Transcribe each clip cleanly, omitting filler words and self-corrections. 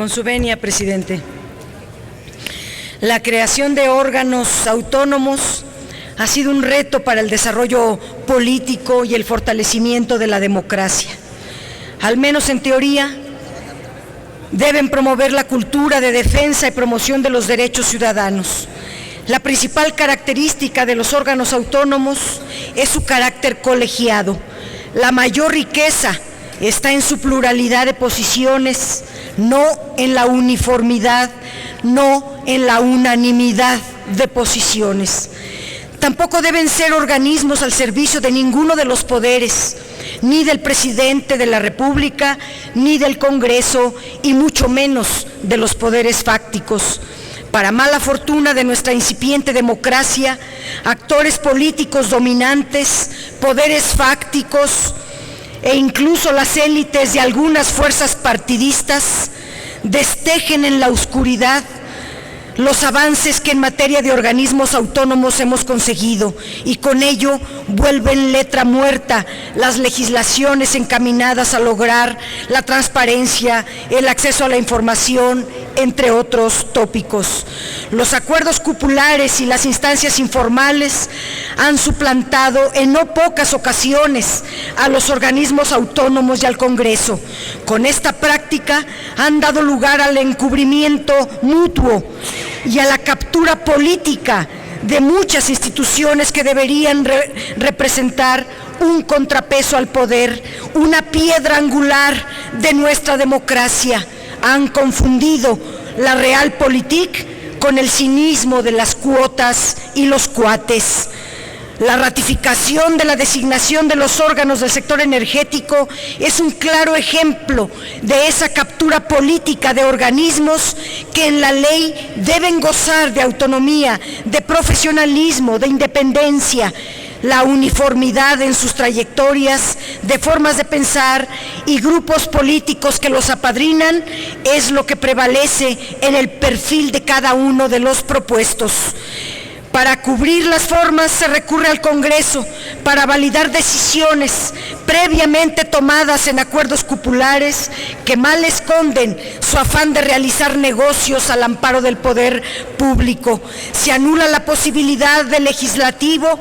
Con su venia, presidente. La creación de órganos autónomos ha sido un reto para el desarrollo político y el fortalecimiento de la democracia. Al menos en teoría, deben promover la cultura de defensa y promoción de los derechos ciudadanos. La principal característica de los órganos autónomos es su carácter colegiado. La mayor riqueza está en su pluralidad de posiciones, no en la uniformidad, no en la unanimidad de posiciones. Tampoco deben ser organismos al servicio de ninguno de los poderes, ni del presidente de la República, ni del Congreso, y mucho menos de los poderes fácticos. Para mala fortuna de nuestra incipiente democracia, actores políticos dominantes, poderes fácticos e incluso las élites de algunas fuerzas partidistas destejen en la oscuridad los avances que en materia de organismos autónomos hemos conseguido, y con ello vuelven letra muerta las legislaciones encaminadas a lograr la transparencia, el acceso a la información, entre otros tópicos. Los acuerdos cupulares y las instancias informales han suplantado en no pocas ocasiones a los organismos autónomos y al Congreso. Con esta práctica han dado lugar al encubrimiento mutuo y a la captura política de muchas instituciones que deberían representar un contrapeso al poder, una piedra angular de nuestra democracia. Han confundido la realpolitik con el cinismo de las cuotas y los cuates. La ratificación de la designación de los órganos del sector energético es un claro ejemplo de esa captura política de organismos que en la ley deben gozar de autonomía, de profesionalismo, de independencia. La uniformidad en sus trayectorias, de formas de pensar y grupos políticos que los apadrinan es lo que prevalece en el perfil de cada uno de los propuestos. Para cubrir las formas se recurre al Congreso para validar decisiones previamente tomadas en acuerdos cupulares que mal esconden su afán de realizar negocios al amparo del poder público. Se anula la posibilidad del legislativo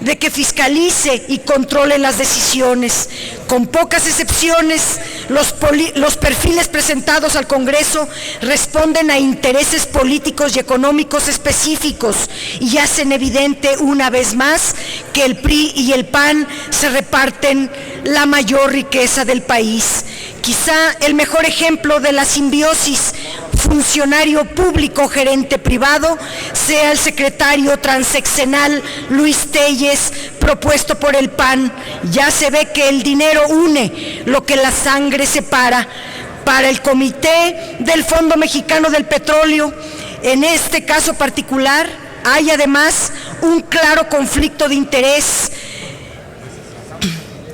de que fiscalice y controle las decisiones. Con pocas excepciones, los perfiles presentados al Congreso responden a intereses políticos y económicos específicos y hacen evidente una vez más que el PRI y el PAN se reparten la mayor riqueza del país. Quizá el mejor ejemplo de la simbiosis funcionario público gerente privado sea el secretario transeccional Luis Telles, propuesto por el PAN. Ya se ve que el dinero une lo que la sangre separa. Para el Comité del Fondo Mexicano del Petróleo, en este caso particular, hay además un claro conflicto de interés,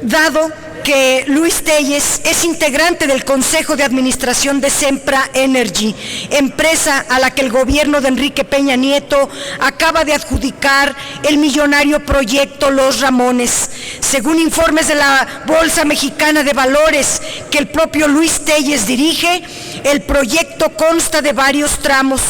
dado que Luis Telles es integrante del Consejo de Administración de Sempra Energy, empresa a la que el gobierno de Enrique Peña Nieto acaba de adjudicar el millonario proyecto Los Ramones. Según informes de la Bolsa Mexicana de Valores que el propio Luis Telles dirige, el proyecto consta de varios tramos,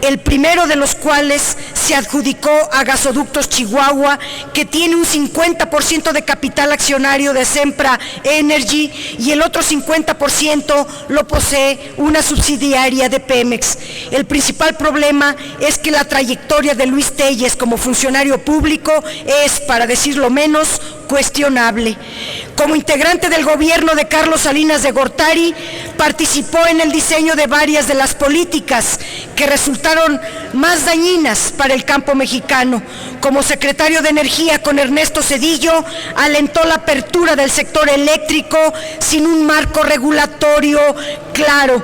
el primero de los cuales se adjudicó a Gasoductos Chihuahua, que tiene un 50% de capital accionario de Sempra Energy, y el otro 50% lo posee una subsidiaria de Pemex. El principal problema es que la trayectoria de Luis Telles como funcionario público es, para decirlo menos, cuestionable. Como integrante del gobierno de Carlos Salinas de Gortari, participó en el diseño de varias de las políticas que resultaron más dañinas para el campo mexicano. Como secretario de Energía con Ernesto Zedillo, alentó la apertura del sector eléctrico sin un marco regulatorio claro.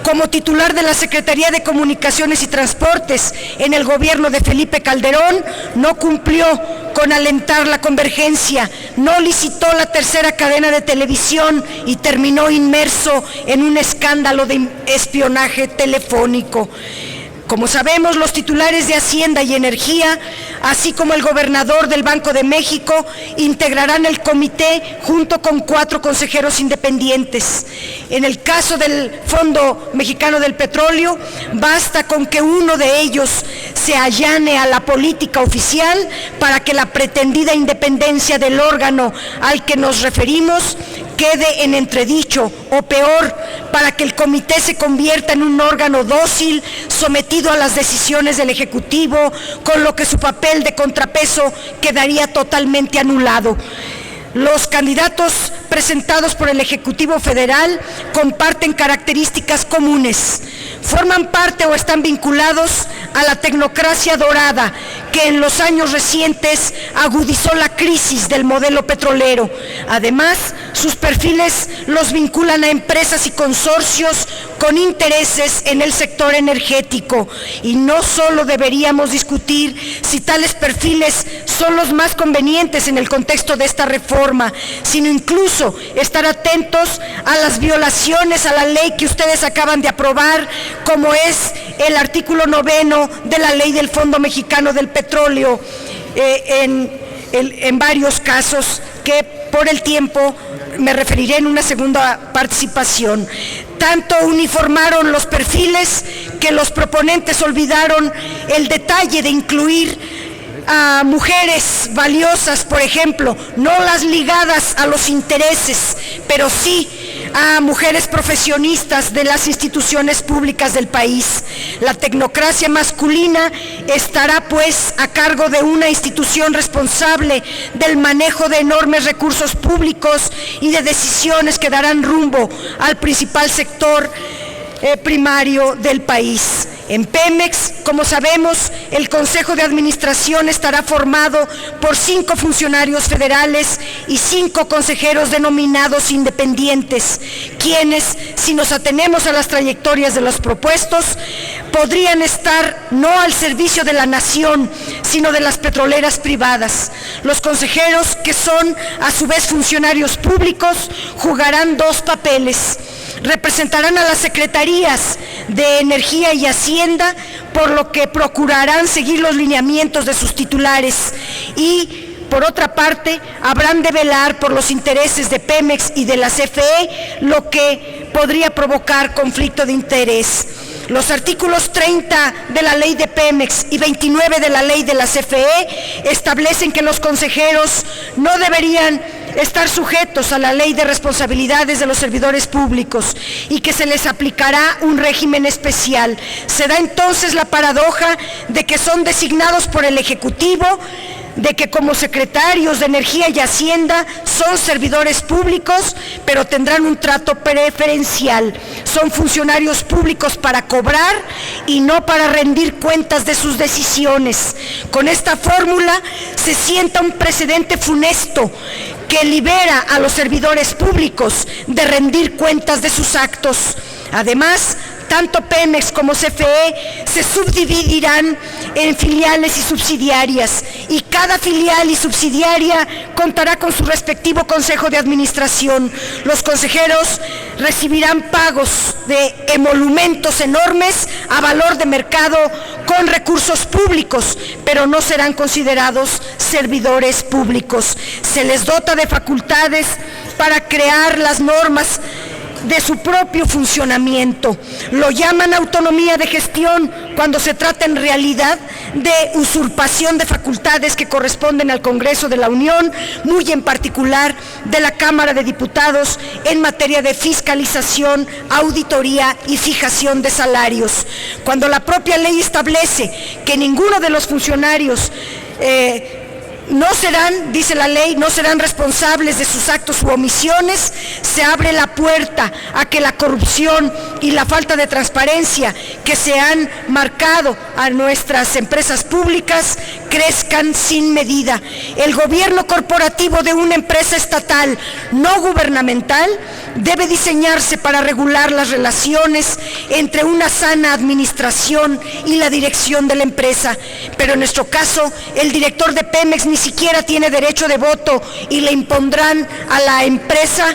Como titular de la Secretaría de Comunicaciones y Transportes en el gobierno de Felipe Calderón, no cumplió con alentar la convergencia, no licitó la tercera cadena de televisión y terminó inmerso en un escándalo de espionaje telefónico. Como sabemos, los titulares de Hacienda y Energía, así como el gobernador del Banco de México, integrarán el comité junto con 4 consejeros independientes. En el caso del Fondo Mexicano del Petróleo, basta con que uno de ellos se allane a la política oficial para que la pretendida independencia del órgano al que nos referimos quede en entredicho, o peor, para que el comité se convierta en un órgano dócil, sometido a las decisiones del Ejecutivo, con lo que su papel de contrapeso quedaría totalmente anulado. Los candidatos presentados por el Ejecutivo Federal comparten características comunes. Forman parte o están vinculados a la tecnocracia dorada que en los años recientes agudizó la crisis del modelo petrolero. Además, sus perfiles los vinculan a empresas y consorcios con intereses en el sector energético. Y no solo deberíamos discutir si tales perfiles son los más convenientes en el contexto de esta reforma, sino incluso estar atentos a las violaciones a la ley que ustedes acaban de aprobar, como es el artículo 9 de la ley del Fondo Mexicano del Petróleo, en varios casos que por el tiempo me referiré en una segunda participación. Tanto uniformaron los perfiles que los proponentes olvidaron el detalle de incluir a mujeres valiosas, por ejemplo, no las ligadas a los intereses, pero sí a mujeres profesionistas de las instituciones públicas del país. La tecnocracia masculina estará pues a cargo de una institución responsable del manejo de enormes recursos públicos y de decisiones que darán rumbo al principal sector primario del país. En Pemex, como sabemos, el Consejo de Administración estará formado por 5 funcionarios federales y 5 consejeros denominados independientes, quienes, si nos atenemos a las trayectorias de los propuestos, podrían estar no al servicio de la nación, sino de las petroleras privadas. Los consejeros, que son a su vez funcionarios públicos, jugarán 2 papeles. Representarán a las secretarías de Energía y Hacienda, por lo que procurarán seguir los lineamientos de sus titulares, y por otra parte habrán de velar por los intereses de Pemex y de la CFE, lo que podría provocar conflicto de interés. Los artículos 30 de la ley de Pemex y 29 de la ley de la CFE establecen que los consejeros no deberían estar sujetos a la ley de responsabilidades de los servidores públicos y que se les aplicará un régimen especial. Se da entonces la paradoja de que son designados por el Ejecutivo, de que como secretarios de Energía y Hacienda son servidores públicos, pero tendrán un trato preferencial. Son funcionarios públicos para cobrar y no para rendir cuentas de sus decisiones. Con esta fórmula se sienta un precedente funesto que libera a los servidores públicos de rendir cuentas de sus actos. Además, tanto Pemex como CFE se subdividirán en filiales y subsidiarias, y cada filial y subsidiaria contará con su respectivo consejo de administración. Los consejeros recibirán pagos de emolumentos enormes a valor de mercado con recursos públicos, pero no serán considerados servidores públicos. Se les dota de facultades para crear las normas de su propio funcionamiento. Lo llaman autonomía de gestión cuando se trata en realidad de usurpación de facultades que corresponden al Congreso de la Unión, muy en particular de la Cámara de Diputados, en materia de fiscalización, auditoría y fijación de salarios. Cuando la propia ley establece que ninguno de los funcionarios no serán, dice la ley, no serán responsables de sus actos u omisiones, se abre la puerta a que la corrupción y la falta de transparencia que se han marcado a nuestras empresas públicas crezcan sin medida. El gobierno corporativo de una empresa estatal no gubernamental debe diseñarse para regular las relaciones entre una sana administración y la dirección de la empresa, pero en nuestro caso el director de Pemex ni siquiera tiene derecho de voto y le impondrán a la empresa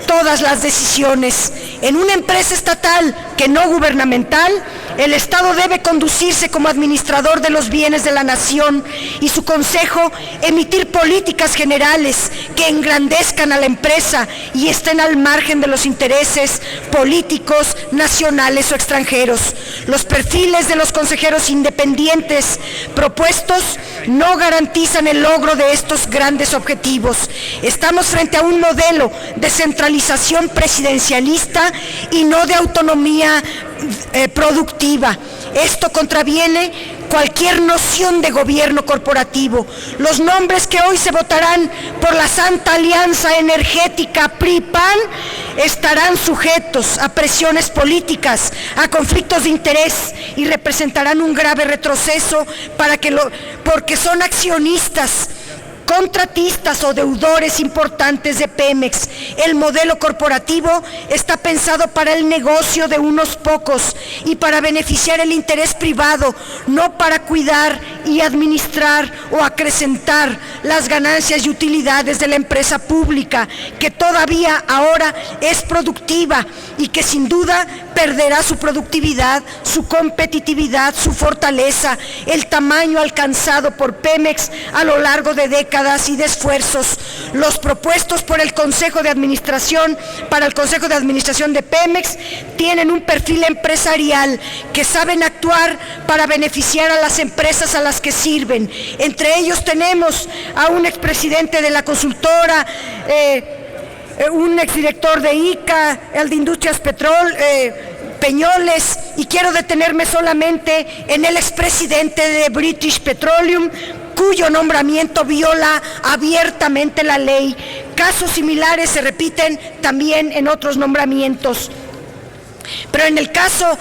todas las decisiones. En una empresa estatal que no gubernamental, El Estado debe conducirse como administrador de los bienes de la nación y su Consejo emitir políticas generales que engrandezcan a la empresa y estén al margen de los intereses políticos nacionales o extranjeros. Los perfiles de los consejeros independientes propuestos no garantizan el logro de estos grandes objetivos. Estamos frente a un modelo de centralización presidencialista y no de autonomía productiva. Esto contraviene cualquier noción de gobierno corporativo. Los nombres que hoy se votarán por la Santa Alianza Energética PRI-PAN estarán sujetos a presiones políticas, a conflictos de interés y representarán un grave retroceso porque son accionistas, contratistas o deudores importantes de Pemex. El modelo corporativo está pensado para el negocio de unos pocos y para beneficiar el interés privado, no para cuidar y administrar o acrecentar las ganancias y utilidades de la empresa pública, que todavía ahora es productiva y que sin duda perderá su productividad, su competitividad, su fortaleza, el tamaño alcanzado por Pemex a lo largo de décadas y de esfuerzos. Los propuestos por el Consejo de Administración, para el Consejo de Administración de Pemex, tienen un perfil empresarial, que saben actuar para beneficiar a las empresas a las que sirven. Entre ellos tenemos a un expresidente de la consultora, un exdirector de ICA, el de Industrias Peñoles, y quiero detenerme solamente en el expresidente de British Petroleum, cuyo nombramiento viola abiertamente la ley. Casos similares se repiten también en otros nombramientos. Pero en el caso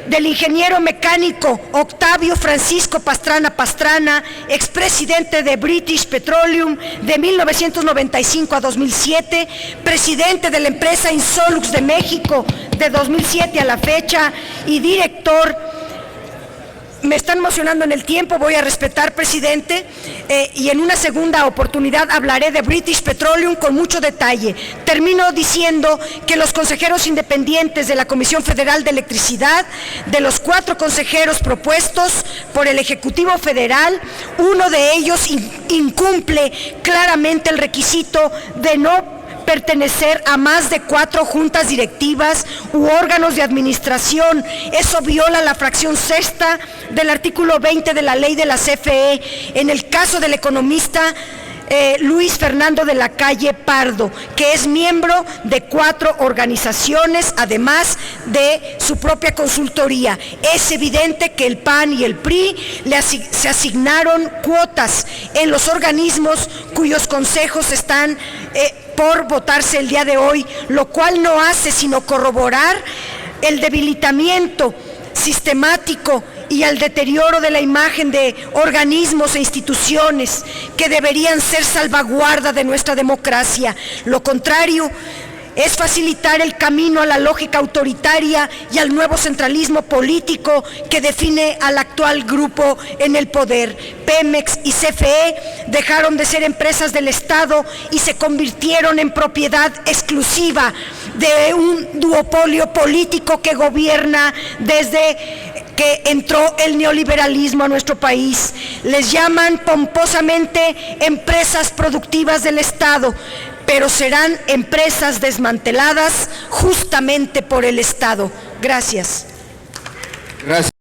del ingeniero mecánico Octavio Francisco Pastrana, expresidente de British Petroleum de 1995 a 2007, presidente de la empresa Insolux de México de 2007 a la fecha y director. Me están emocionando en el tiempo, voy a respetar, presidente, y en una segunda oportunidad hablaré de British Petroleum con mucho detalle. Termino diciendo que los consejeros independientes de la Comisión Federal de Electricidad, de los 4 consejeros propuestos por el Ejecutivo Federal, uno de ellos incumple claramente el requisito de no pertenecer a más de 4 juntas directivas u órganos de administración. Eso viola la fracción 6ª del artículo 20 de la ley de la CFE. En el caso del economista Luis Fernando de la Calle Pardo, que es miembro de 4 organizaciones, además de su propia consultoría. Es evidente que el PAN y el PRI se asignaron cuotas en los organismos cuyos consejos están por votarse el día de hoy, lo cual no hace sino corroborar el debilitamiento sistemático y al deterioro de la imagen de organismos e instituciones que deberían ser salvaguarda de nuestra democracia. Lo contrario es facilitar el camino a la lógica autoritaria y al nuevo centralismo político que define al actual grupo en el poder. Pemex y CFE dejaron de ser empresas del Estado y se convirtieron en propiedad exclusiva de un duopolio político que gobierna desde que entró el neoliberalismo a nuestro país. Les llaman pomposamente empresas productivas del Estado, pero serán empresas desmanteladas justamente por el Estado. Gracias. Gracias.